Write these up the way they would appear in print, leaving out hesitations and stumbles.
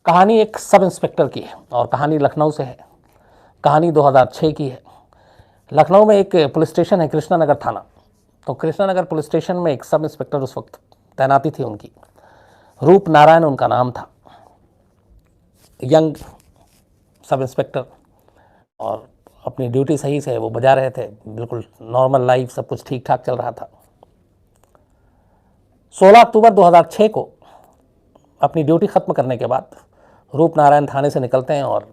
कहानी एक sub inspector की है और कहानी लखनऊ से है। कहानी 2006 की है। लखनऊ में एक पुलिस स्टेशन है, कृष्णा नगर थाना। तो कृष्णा नगर पुलिस स्टेशन में एक सब इंस्पेक्टर उस वक्त तैनाती थी उनकी। रूप नारायण उनका नाम था। यंग सब इंस्पेक्टर, और अपनी ड्यूटी सही से वो बजा रहे थे। बिल्कुल नॉर्मल लाइफ, सब कुछ ठीक ठाक चल रहा था। 16 अक्टूबर 2006 को अपनी ड्यूटी ख़त्म करने के बाद रूप नारायण थाने से निकलते हैं और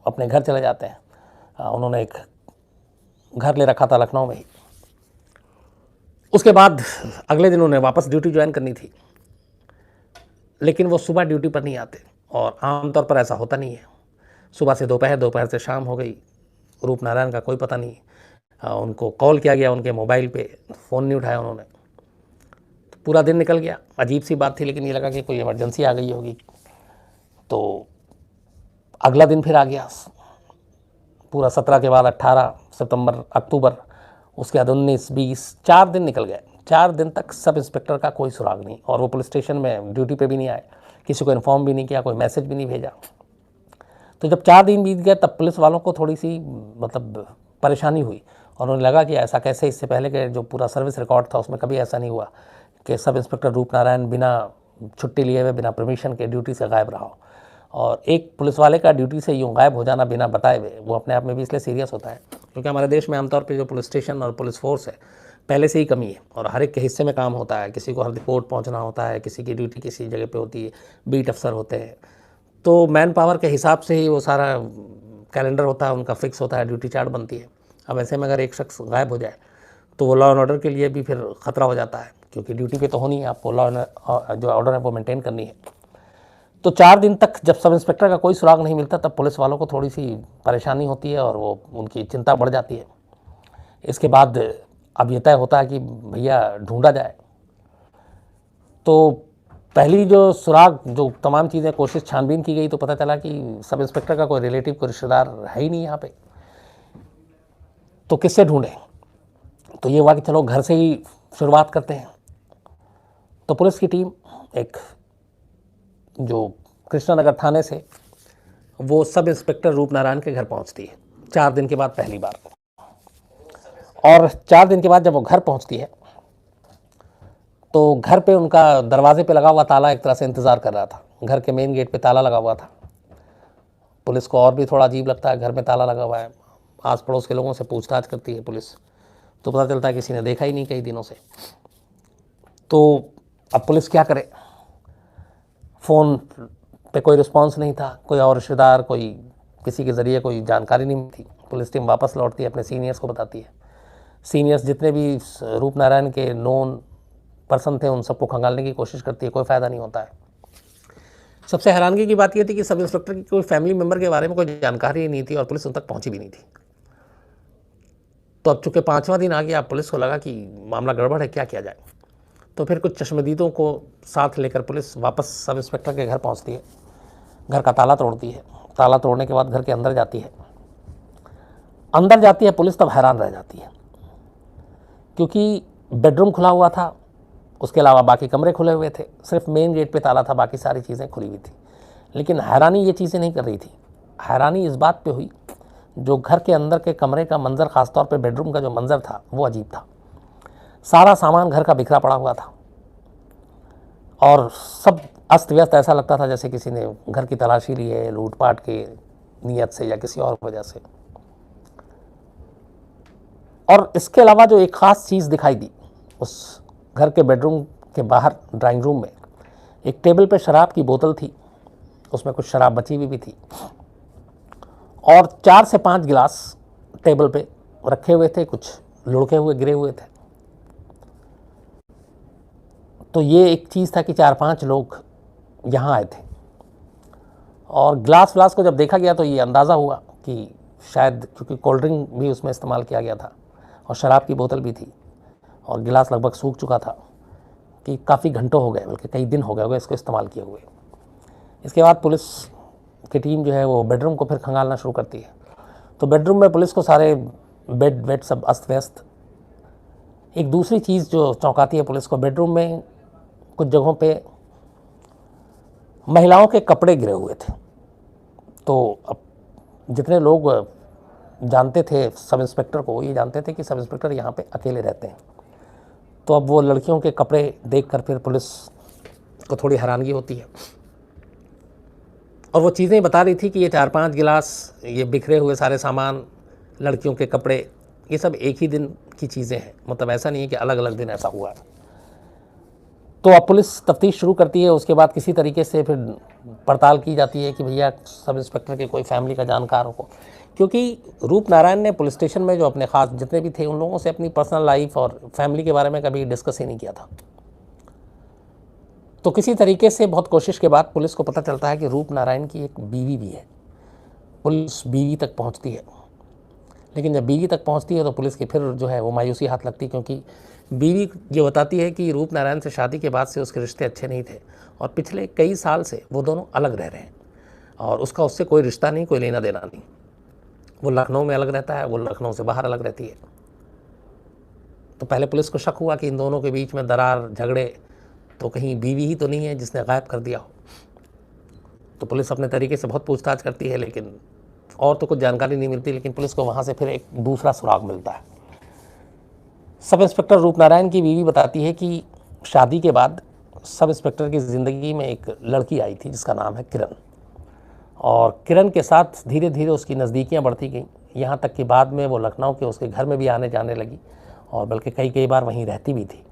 अपने घर चले जाते हैं। उन्होंने एक घर ले रखा था लखनऊ में ही। उसके बाद अगले दिन उन्हें वापस ड्यूटी ज्वाइन करनी थी, लेकिन वो सुबह ड्यूटी पर नहीं आते और आमतौर पर ऐसा होता नहीं है। सुबह से दोपहर, दोपहर से शाम हो गई, रूप नारायण का कोई पता नहीं। उनको कॉल किया गया, उनके मोबाइल पे फ़ोन नहीं उठाया उन्होंने। तो पूरा दिन निकल गया। अजीब सी बात थी, लेकिन ये लगा कि कोई इमरजेंसी आ गई होगी। तो अगला दिन फिर आ गया। पूरा 17 के बाद 18 सितंबर, अक्टूबर, उसके बाद 19, 20, 4 दिन निकल गए। 4 दिन तक सब इंस्पेक्टर का कोई सुराग नहीं, और वो पुलिस स्टेशन में ड्यूटी पे भी नहीं आए, किसी को इन्फॉर्म भी नहीं किया, कोई मैसेज भी नहीं भेजा। तो जब 4 दिन बीत गए तब पुलिस वालों को थोड़ी सी परेशानी हुई, और उन्हें लगा कि ऐसा कैसे, इससे पहले के जो पूरा सर्विस रिकॉर्ड था उसमें कभी ऐसा नहीं हुआ कि सब इंस्पेक्टर रूप नारायण बिना छुट्टी लिए हुए, बिना परमिशन के ड्यूटी से गायब रहा हो। और एक पुलिस वाले का ड्यूटी से यूँ गायब हो जाना बिना बताए हुए, वो अपने आप में भी इसलिए सीरियस होता है क्योंकि हमारे देश में आमतौर पे जो पुलिस स्टेशन और पुलिस फोर्स है पहले से ही कमी है, और हर एक के हिस्से में काम होता है। किसी को हर रिपोर्ट पहुंचना होता है, किसी की ड्यूटी किसी जगह पे होती है, बीट अफसर होते हैं। तो मैन पावर के हिसाब से ही वो सारा कैलेंडर होता है, उनका फिक्स होता है, ड्यूटी चार्ट बनती है। अब ऐसे में अगर एक शख्स गायब हो जाए तो वो लॉ एंड ऑर्डर के लिए भी फिर ख़तरा हो जाता है, क्योंकि ड्यूटी पे तो होनी है, आपको लॉ एंड जो ऑर्डर है वो मेंटेन करनी है। तो 4 दिन तक जब सब इंस्पेक्टर का कोई सुराग नहीं मिलता तब पुलिस वालों को थोड़ी सी परेशानी होती है और वो उनकी चिंता बढ़ जाती है। इसके बाद अब ये तय होता है कि भैया ढूंढा जाए। तो पहली जो सुराग, जो तमाम चीज़ें कोशिश छानबीन की गई, तो पता चला कि सब इंस्पेक्टर का कोई रिलेटिव, कोई रिश्तेदार है ही नहीं यहाँ पे। तो किससे ढूंढें? तो ये हुआ कि चलो घर से ही शुरुआत करते हैं। तो पुलिस की टीम एक जो कृष्णा नगर थाने से, वो सब इंस्पेक्टर रूप नारायण के घर पहुंचती है 4 दिन के बाद पहली बार। और 4 दिन के बाद जब वो घर पहुंचती है तो घर पे उनका दरवाजे पे लगा हुआ ताला एक तरह से इंतज़ार कर रहा था। घर के मेन गेट पे ताला लगा हुआ था। पुलिस को और भी थोड़ा अजीब लगता है, घर में ताला लगा हुआ है। आस पड़ोस के लोगों से पूछताछ करती है पुलिस, तो पता चलता है किसी ने देखा ही नहीं कई दिनों से। तो अब पुलिस क्या करे? फ़ोन पे कोई रिस्पांस नहीं था, कोई और रिश्तेदार, कोई किसी के ज़रिए कोई जानकारी नहीं मिलती। पुलिस टीम वापस लौटती है, अपने सीनियर्स को बताती है। सीनियर्स जितने भी रूप नारायण के नोन पर्सन थे उन सबको खंगालने की कोशिश करती है, कोई फ़ायदा नहीं होता है। सबसे हैरानगी की बात यह थी कि सब इंस्पेक्टर की कोई फैमिली मेम्बर के बारे में कोई जानकारी ही नहीं थी और पुलिस उन तक पहुंची भी नहीं थी। तो अब चूँकि 5वां दिन आ गया, पुलिस को लगा कि मामला गड़बड़ है, क्या किया जाए। तो फिर कुछ चश्मदीदों को साथ लेकर पुलिस वापस सब इंस्पेक्टर के घर पहुंचती है। घर का ताला तोड़ती है। ताला तोड़ने के बाद घर के अंदर जाती है। अंदर जाती है पुलिस, तब हैरान रह जाती है क्योंकि बेडरूम खुला हुआ था, उसके अलावा बाकी कमरे खुले हुए थे। सिर्फ मेन गेट पे ताला था, बाकी सारी चीज़ें खुली हुई थी। लेकिन हैरानी ये चीज़ें नहीं कर रही थी। हैरानी इस बात पे हुई, जो घर के अंदर के कमरे का मंजर, ख़ासतौर पे बेडरूम का जो मंजर था वो अजीब था। सारा सामान घर का बिखरा पड़ा हुआ था और सब अस्त व्यस्त। ऐसा लगता था जैसे किसी ने घर की तलाशी ली है लूटपाट के नीयत से या किसी और वजह से। और इसके अलावा जो एक ख़ास चीज़ दिखाई दी, उस घर के बेडरूम के बाहर ड्राइंग रूम में एक टेबल पे शराब की बोतल थी, उसमें कुछ शराब बची हुई भी थी, और 4 से 5 गिलास टेबल पे रखे हुए थे, कुछ लुढ़के हुए गिरे हुए थे। तो ये एक चीज़ था कि 4-5 लोग यहाँ आए थे। और ग्लास व्लास को जब देखा गया तो ये अंदाज़ा हुआ कि शायद, क्योंकि कोल्ड ड्रिंक भी उसमें इस्तेमाल किया गया था और शराब की बोतल भी थी और गिलास लगभग सूख चुका था, कि काफ़ी घंटों हो गए, बल्कि कई दिन हो गए होंगे इसको इस्तेमाल किए हुए। इसके बाद पुलिस की टीम जो है वो बेडरूम को फिर खंगालना शुरू करती है। तो बेडरूम में पुलिस को सारे बेड वेड सब अस्त व्यस्त। एक दूसरी चीज़ जो चौंकाती है पुलिस को, बेडरूम में कुछ जगहों पे महिलाओं के कपड़े गिरे हुए थे। तो अब जितने लोग जानते थे सब इंस्पेक्टर को, ये जानते थे कि सब इंस्पेक्टर यहाँ पे अकेले रहते हैं। तो अब वो लड़कियों के कपड़े देखकर फिर पुलिस को थोड़ी हैरानगी होती है, और वो चीज़ें बता रही थी कि ये 4-5 गिलास, ये बिखरे हुए सारे सामान, लड़कियों के कपड़े, ये सब एक ही दिन की चीज़ें हैं, मतलब ऐसा नहीं है कि अलग अलग दिन ऐसा हुआ है। तो अब पुलिस तफ्तीश शुरू करती है। उसके बाद किसी तरीके से फिर पड़ताल की जाती है कि भैया सब इंस्पेक्टर के कोई फैमिली का जानकार हो, क्योंकि रूप नारायण ने पुलिस स्टेशन में जो अपने ख़ास जितने भी थे उन लोगों से अपनी पर्सनल लाइफ और फैमिली के बारे में कभी डिस्कस ही नहीं किया था। तो किसी तरीके से बहुत कोशिश के बाद पुलिस को पता चलता है कि रूप नारायण की एक बीवी भी है। पुलिस बीवी तक पहुंचती है, लेकिन जब बीवी तक पहुंचती है तो पुलिस की फिर जो है वो मायूसी हाथ लगती है, क्योंकि बीवी ये बताती है कि रूप नारायण से शादी के बाद से उसके रिश्ते अच्छे नहीं थे और पिछले कई साल से वो दोनों अलग रह रहे हैं और उसका उससे कोई रिश्ता नहीं, कोई लेना देना नहीं। वो लखनऊ में अलग रहता है, वो लखनऊ से बाहर अलग रहती है। तो पहले पुलिस को शक हुआ कि इन दोनों के बीच में दरार, झगड़े, तो कहीं बीवी ही तो नहीं है जिसने गायब कर दिया हो। तो पुलिस अपने तरीके से बहुत पूछताछ करती है, लेकिन और तो कुछ जानकारी नहीं मिलती। लेकिन पुलिस को वहाँ से फिर एक दूसरा सुराग मिलता है। सब इंस्पेक्टर रूप नारायण की बीवी बताती है कि शादी के बाद सब इंस्पेक्टर की ज़िंदगी में एक लड़की आई थी जिसका नाम है किरण, और किरण के साथ धीरे धीरे उसकी नज़दीकियाँ बढ़ती गईं, यहाँ तक कि बाद में वो लखनऊ के उसके घर में भी आने जाने लगी, और बल्कि कई बार वहीं रहती भी थी,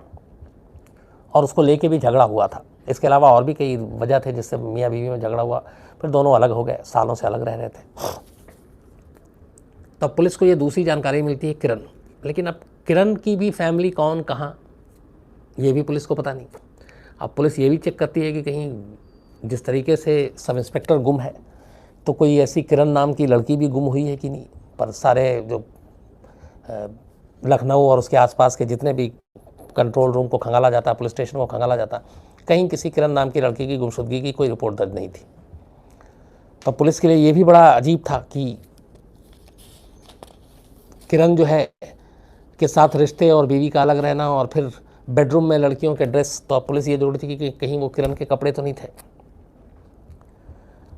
और उसको लेके भी झगड़ा हुआ था। इसके अलावा और भी कई वजह थे जिससे मियाँ बीवी में झगड़ा हुआ, फिर दोनों अलग हो गए, सालों से अलग रह रहे थे। तब पुलिस को ये दूसरी जानकारी मिलती है किरण, लेकिन अब किरण की भी फैमिली कौन कहाँ, ये भी पुलिस को पता नहीं। अब पुलिस ये भी चेक करती है कि कहीं जिस तरीके से सब इंस्पेक्टर गुम है तो कोई ऐसी किरण नाम की लड़की भी गुम हुई है कि नहीं। पर सारे जो लखनऊ और उसके आसपास के जितने भी कंट्रोल रूम को खंगाला जाता, पुलिस स्टेशन को खंगाला जाता, कहीं किसी किरण नाम की लड़की की गुमशुदगी की कोई रिपोर्ट दर्ज नहीं थी। तो पुलिस के लिए ये भी बड़ा अजीब था कि किरण जो है के साथ रिश्ते और बीवी का अलग रहना, और फिर बेडरूम में लड़कियों के ड्रेस। तो अब पुलिस ये जोड़ी थी कि कहीं वो किरण के कपड़े तो नहीं थे।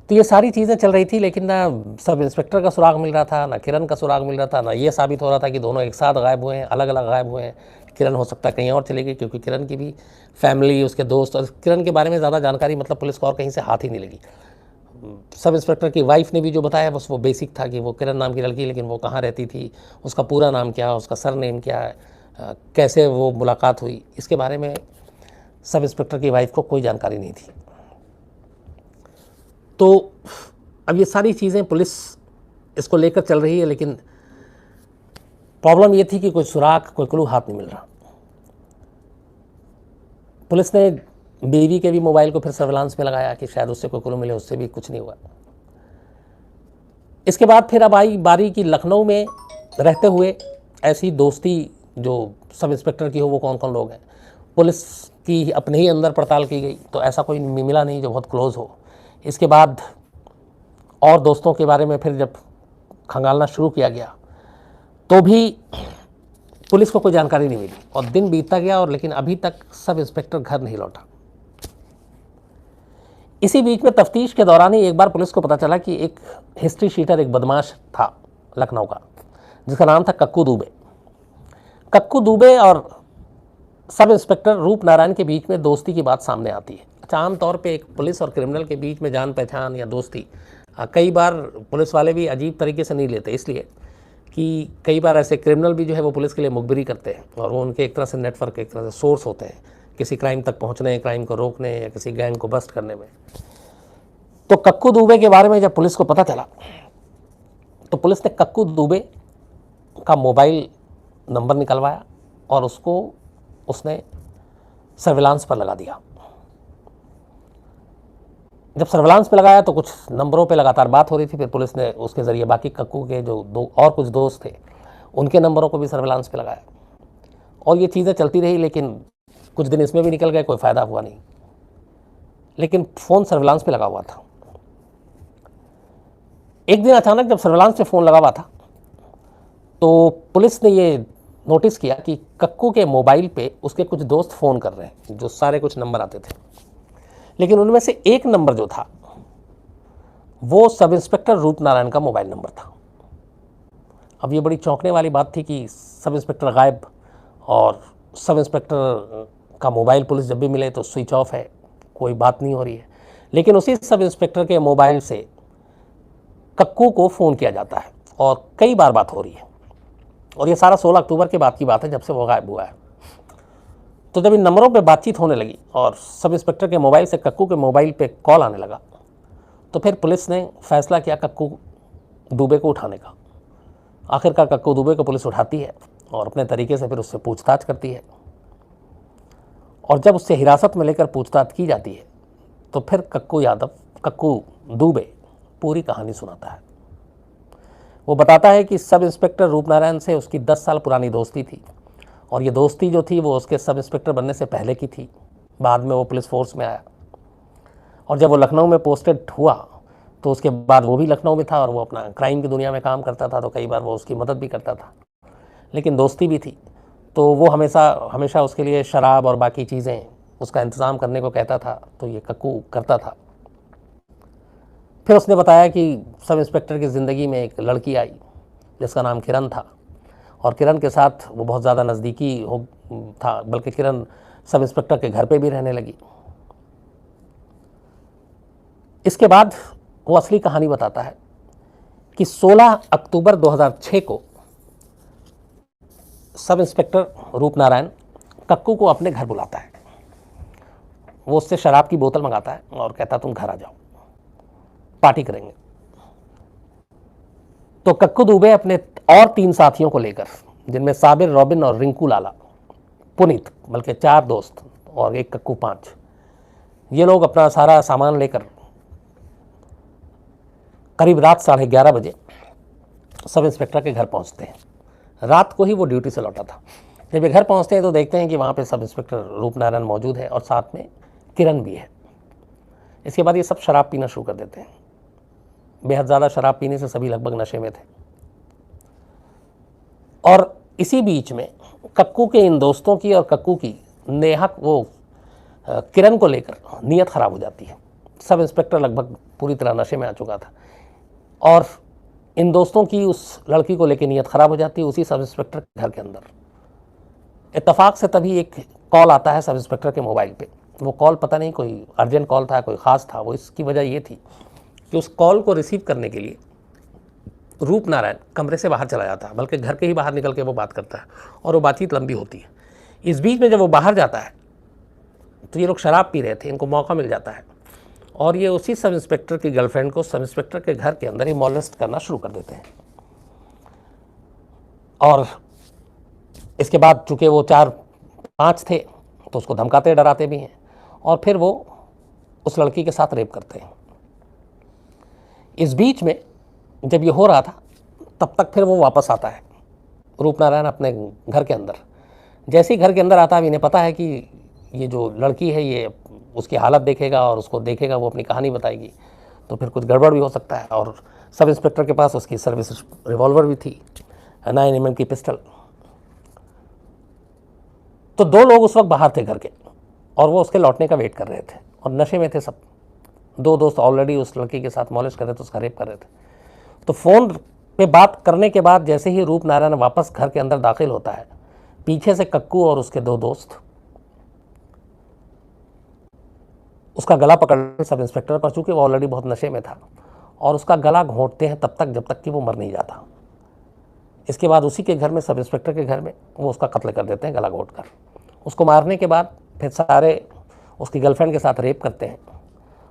तो ये सारी चीज़ें चल रही थी, लेकिन ना सब इंस्पेक्टर का सुराग मिल रहा था, ना किरण का सुराग मिल रहा था, ना ये साबित हो रहा था कि दोनों एक साथ गायब हुए हैं, अलग अलग गायब हुए हैं। किरण हो सकता है कहीं और चली गई, क्योंकि किरण की भी फैमिली, उसके दोस्त, और किरण के बारे में ज़्यादा जानकारी मतलब पुलिस को और कहीं से हाथ ही नहीं लगी। सब इंस्पेक्टर की वाइफ ने भी जो बताया बस वो बेसिक था कि वो किरण नाम की लड़की, लेकिन वो कहाँ रहती थी, उसका पूरा नाम क्या है, उसका सर नेम क्या है, कैसे वो मुलाकात हुई, इसके बारे में सब इंस्पेक्टर की वाइफ को कोई जानकारी नहीं थी। तो अब ये सारी चीज़ें पुलिस इसको लेकर चल रही है, लेकिन प्रॉब्लम ये थी कि कोई सुराग, कोई क्लू हाथ नहीं मिल रहा। पुलिस ने बीवी के भी मोबाइल को फिर सर्विलांस में लगाया कि शायद उससे कोई क्लू मिले, उससे भी कुछ नहीं हुआ। इसके बाद फिर अब आई बारी कि लखनऊ में रहते हुए ऐसी दोस्ती जो सब इंस्पेक्टर की हो वो कौन कौन लोग हैं। पुलिस की अपने ही अंदर पड़ताल की गई तो ऐसा कोई मिला नहीं जो बहुत क्लोज हो। इसके बाद और दोस्तों के बारे में फिर जब खंगालना शुरू किया गया तो भी पुलिस को कोई जानकारी नहीं मिली, और दिन बीतता गया, और लेकिन अभी तक सब इंस्पेक्टर घर नहीं लौटा। इसी बीच में तफ्तीश के दौरान ही एक बार पुलिस को पता चला कि एक हिस्ट्री शीटर, एक बदमाश था लखनऊ का, जिसका नाम था कक्कू दुबे। कक्कू दुबे और सब इंस्पेक्टर रूप नारायण के बीच में दोस्ती की बात सामने आती है। अच्छा, आमतौर पे एक पुलिस और क्रिमिनल के बीच में जान पहचान या दोस्ती कई बार पुलिस वाले भी अजीब तरीके से नहीं लेते, इसलिए कि कई बार ऐसे क्रिमिनल भी जो है वो पुलिस के लिए मुखबिरी करते हैं, और वो उनके एक तरह से नेटवर्क, एक तरह से सोर्स होते हैं किसी क्राइम तक पहुंचने, क्राइम को रोकने या किसी गैंग को बस्ट करने में। तो कक्कू दुबे के बारे में जब पुलिस को पता चला तो पुलिस ने कक्कू दुबे का मोबाइल नंबर निकलवाया और उसने सर्विलांस पर लगा दिया। जब सर्विलांस पे लगाया तो कुछ नंबरों पे लगातार बात हो रही थी। फिर पुलिस ने उसके ज़रिए बाकी कक्कू के जो और कुछ दोस्त थे उनके नंबरों को भी सर्विलांस पे लगाया, और ये चीज़ें चलती रही। लेकिन कुछ दिन इसमें भी निकल गए, कोई फ़ायदा हुआ नहीं। लेकिन फ़ोन सर्विलांस पे लगा हुआ था। एक दिन अचानक जब सर्विलांस पे फ़ोन लगा हुआ था तो पुलिस ने ये नोटिस किया कि कक्कू के मोबाइल पे उसके कुछ दोस्त फ़ोन कर रहे हैं, जो सारे कुछ नंबर आते थे। लेकिन उनमें से एक नंबर जो था वो सब इंस्पेक्टर रूप नारायण का मोबाइल नंबर था। अब ये बड़ी चौंकने वाली बात थी कि सब इंस्पेक्टर गायब और सब इंस्पेक्टर का मोबाइल पुलिस जब भी मिले तो स्विच ऑफ है, कोई बात नहीं हो रही है। लेकिन उसी सब इंस्पेक्टर के मोबाइल से कक्कू को फ़ोन किया जाता है और कई बार बात हो रही है, और ये सारा 16 अक्टूबर के बाद की बात है जब से वो गायब हुआ है। तो जब इन नंबरों पे बातचीत होने लगी और सब इंस्पेक्टर के मोबाइल से कक्कू के मोबाइल पे कॉल आने लगा, तो फिर पुलिस ने फैसला किया कक्कू दुबे को उठाने का। आखिरकार कक्कू दुबे को पुलिस उठाती है और अपने तरीके से फिर उससे पूछताछ करती है, और जब उससे हिरासत में लेकर पूछताछ की जाती है तो फिर कक्कू दुबे पूरी कहानी सुनाता है। वो बताता है कि सब इंस्पेक्टर रूपनारायण से उसकी 10 साल पुरानी दोस्ती थी, और ये दोस्ती जो थी वो उसके सब इंस्पेक्टर बनने से पहले की थी। बाद में वो पुलिस फोर्स में आया, और जब वो लखनऊ में पोस्टेड हुआ तो उसके बाद वो भी लखनऊ में था और वो अपना क्राइम की दुनिया में काम करता था, तो कई बार वो उसकी मदद भी करता था, लेकिन दोस्ती भी थी। तो वो हमेशा उसके लिए शराब और बाकी चीज़ें उसका इंतज़ाम करने को कहता था, तो ये कक्कू करता था। फिर उसने बताया कि सब इंस्पेक्टर की ज़िंदगी में एक लड़की आई जिसका नाम किरण था, और किरण के साथ वो बहुत ज़्यादा नज़दीकी था, बल्कि किरण सब इंस्पेक्टर के घर पे भी रहने लगी। इसके बाद वो असली कहानी बताता है कि 16 अक्टूबर 2006 को सब इंस्पेक्टर रूपनारायण कक्कू को अपने घर बुलाता है। वो उससे शराब की बोतल मंगाता है और कहता तुम घर आ जाओ, पार्टी करेंगे। तो कक्कू दुबे अपने और 3 साथियों को लेकर, जिनमें साबिर, रॉबिन और रिंकू लाला, पुनीत, बल्कि 4 दोस्त और एक कक्कू 5, ये लोग अपना सारा सामान लेकर करीब रात 11:30 बजे सब इंस्पेक्टर के घर पहुंचते हैं। रात को ही वो ड्यूटी से लौटा था। जब ये घर पहुंचते हैं तो देखते हैं कि वहाँ पे सब इंस्पेक्टर रूपनारायण मौजूद है और साथ में किरण भी है। इसके बाद ये सब शराब पीना शुरू कर देते हैं। बेहद ज़्यादा शराब पीने से सभी लगभग नशे में थे। और इसी बीच में कक्कू के इन दोस्तों की और कक्कू की नेहा किरण को लेकर नीयत ख़राब हो जाती है। सब इंस्पेक्टर लगभग पूरी तरह नशे में आ चुका था, और इन दोस्तों की उस लड़की को लेकर नीयत ख़राब हो जाती है उसी सब इंस्पेक्टर के घर के अंदर। इत्तेफाक से तभी एक कॉल आता है सब इंस्पेक्टर के मोबाइल पे। वो कॉल पता नहीं कोई अर्जेंट कॉल था, कोई ख़ास था। वो इसकी वजह ये थी कि उस कॉल को रिसीव करने के लिए रूपनारायण कमरे से बाहर चला जाता है, बल्कि घर के ही बाहर निकल के वो बात करता है, और वो बातचीत लंबी होती है। इस बीच में जब वो बाहर जाता है तो ये लोग शराब पी रहे थे, इनको मौका मिल जाता है, और ये उसी सब इंस्पेक्टर की गर्लफ्रेंड को सब इंस्पेक्टर के घर के अंदर ही मॉलेस्ट करना शुरू कर देते हैं। और इसके बाद चूँकि वो 4-5 थे तो उसको धमकाते डराते भी हैं, और फिर वो उस लड़की के साथ रेप करते हैं। इस बीच में जब ये हो रहा था तब तक फिर वो वापस आता है रूपनारायण अपने घर के अंदर। जैसे ही घर के अंदर आता है, इन्हें पता है कि ये जो लड़की है ये उसकी हालत देखेगा और उसको देखेगा, वो अपनी कहानी बताएगी, तो फिर कुछ गड़बड़ भी हो सकता है। और सब इंस्पेक्टर के पास उसकी सर्विस रिवॉल्वर भी थी, 9mm की पिस्टल। तो 2 लोग उस वक्त बाहर थे घर के, और वो उसके लौटने का वेट कर रहे थे, और नशे में थे सब। 2 दोस्त ऑलरेडी उस लड़की के साथ मॉलिश कर रहे थे, उसका रेप कर रहे थे। तो फ़ोन पे बात करने के बाद जैसे ही रूपनारायण वापस घर के अंदर दाखिल होता है, पीछे से कक्कू और उसके 2 दोस्त उसका गला पकड़ सब इंस्पेक्टर का, चूँकि वो ऑलरेडी बहुत नशे में था, और उसका गला घोंटते हैं तब तक जब तक कि वो मर नहीं जाता। इसके बाद उसी के घर में, सब इंस्पेक्टर के घर में, वो उसका कत्ल कर देते हैं गला घोंट कर। उसको मारने के बाद फिर सारे उसकी गर्लफ्रेंड के साथ रेप करते हैं,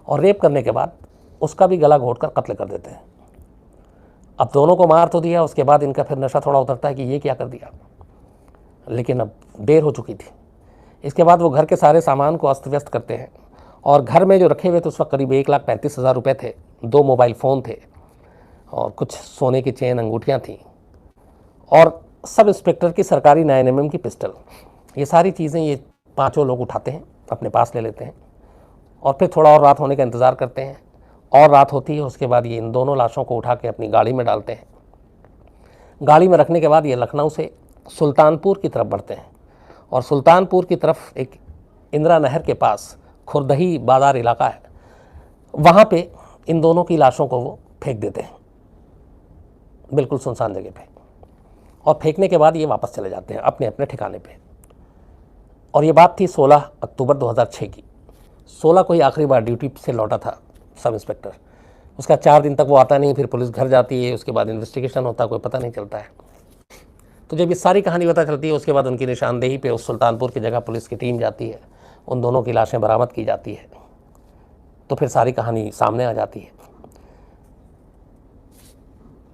और रेप करने के बाद उसका भी गला घोंट कर कत्ल कर देते हैं। अब दोनों को मार तो दिया, उसके बाद इनका फिर नशा थोड़ा उतरता है कि ये क्या कर दिया, लेकिन अब देर हो चुकी थी। इसके बाद वो घर के सारे सामान को अस्त व्यस्त करते हैं, और घर में जो रखे हुए थे उस वक्त करीब 1,35,000 रुपये थे, 2 मोबाइल फ़ोन थे, और कुछ सोने की चेन अंगूठियाँ थीं, और सब इंस्पेक्टर की सरकारी 9mm की पिस्टल। ये सारी चीज़ें ये 5 लोग उठाते हैं, अपने पास ले लेते हैं, और फिर थोड़ा और रात होने का इंतज़ार करते हैं। और रात होती है, उसके बाद ये इन दोनों लाशों को उठा के अपनी गाड़ी में डालते हैं। गाड़ी में रखने के बाद ये लखनऊ से सुल्तानपुर की तरफ बढ़ते हैं, और सुल्तानपुर की तरफ एक इंदिरा नहर के पास खुरदही बाजार इलाका है, वहाँ पे इन दोनों की लाशों को वो फेंक देते हैं बिल्कुल सुनसान जगह पे, और फेंकने के बाद ये वापस चले जाते हैं अपने अपने ठिकाने पे। और ये बात थी 16 अक्टूबर 2006 की। 16 को ही आखिरी बार ड्यूटी से लौटा था सब इंस्पेक्टर। उसका 4 दिन तक वो आता नहीं, फिर पुलिस घर जाती है, उसके बाद इन्वेस्टिगेशन होता, कोई पता नहीं चलता है। तो जब ये सारी कहानी पता चलती है, उसके बाद उनकी निशानदेही पे उस सुल्तानपुर की जगह पुलिस की टीम जाती है, उन दोनों की लाशें बरामद की जाती है, तो फिर सारी कहानी सामने आ जाती है।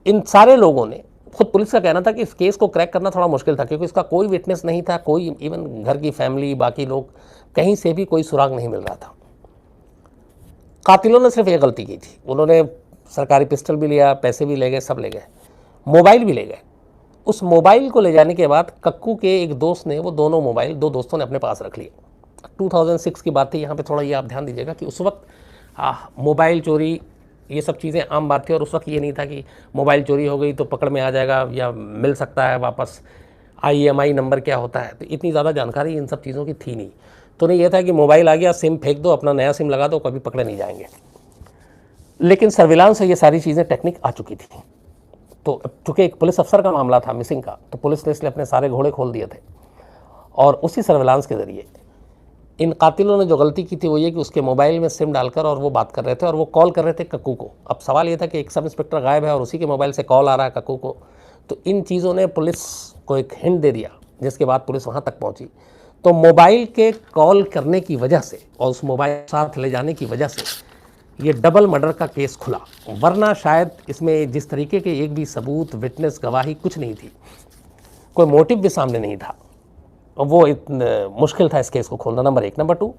इन सारे लोगों ने, खुद पुलिस का कहना था कि इस केस को क्रैक करना थोड़ा मुश्किल था, क्योंकि इसका कोई विटनेस नहीं था, कोई इवन घर की फैमिली, बाकी लोग, कहीं से भी कोई सुराग नहीं मिल रहा था। कातिलों ने सिर्फ एक गलती की थी, उन्होंने सरकारी पिस्टल भी लिया, पैसे भी ले गए, सब ले गए, मोबाइल भी ले गए। उस मोबाइल को ले जाने के बाद कक्कू के एक दोस्त ने वो दोनों मोबाइल, 2 दोस्तों ने अपने पास रख लिए। 2006 की बात थी। यहाँ पे थोड़ा ये आप ध्यान दीजिएगा कि उस वक्त मोबाइल चोरी, ये सब चीज़ें आम बात थी, और उस वक्त ये नहीं था कि मोबाइल चोरी हो गई तो पकड़ में आ जाएगा या मिल सकता है वापस, IMI नंबर क्या होता है, तो इतनी ज़्यादा जानकारी इन सब चीज़ों की थी नहीं। तो नहीं, ये था कि मोबाइल आ गया, सिम फेंक दो, अपना नया सिम लगा दो, कभी पकड़े नहीं जाएंगे। लेकिन सर्विलांस से ये सारी चीज़ें टेक्निक आ चुकी थी। तो चूँकि एक पुलिस अफसर का मामला था मिसिंग का, तो पुलिस ने इसलिए अपने सारे घोड़े खोल दिए थे, और उसी सर्विलांस के ज़रिए इन कातिलों ने जो गलती की थी वो ये कि उसके मोबाइल में सिम डालकर और वो बात कर रहे थे, और वो कॉल कर रहे थे कक्कू को। अब सवाल ये था कि एक सब इंस्पेक्टर गायब है और उसी के मोबाइल से कॉल आ रहा है कक्कू को, तो इन चीज़ों ने पुलिस को एक हिंट दे दिया, जिसके बाद पुलिस वहाँ तक पहुँची। तो मोबाइल के कॉल करने की वजह से और उस मोबाइल साथ ले जाने की वजह से ये डबल मर्डर का केस खुला, वरना शायद इसमें जिस तरीके के एक भी सबूत, विटनेस, गवाही कुछ नहीं थी, कोई मोटिव भी सामने नहीं था, वो मुश्किल था इस केस को खोलना, नंबर 1। नंबर 2,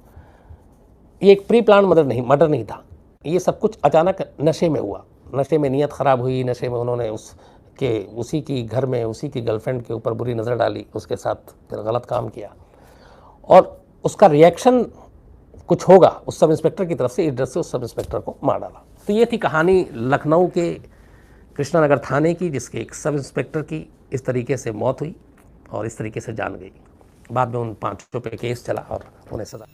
ये एक प्री प्लान मर्डर नहीं था, ये सब कुछ अचानक नशे में हुआ, नशे में नीयत ख़राब हुई, नशे में उन्होंने उसी की घर में उसी की गर्लफ्रेंड के ऊपर बुरी नज़र डाली, उसके साथ फिर गलत काम किया, और उसका रिएक्शन कुछ होगा उस सब इंस्पेक्टर की तरफ से, इस डर से उस सब इंस्पेक्टर को मार डाला। तो ये थी कहानी लखनऊ के कृष्णानगर थाने की, जिसके एक सब इंस्पेक्टर की इस तरीके से मौत हुई और इस तरीके से जान गई। बाद में उन 5 पे केस चला और उन्हें सजा।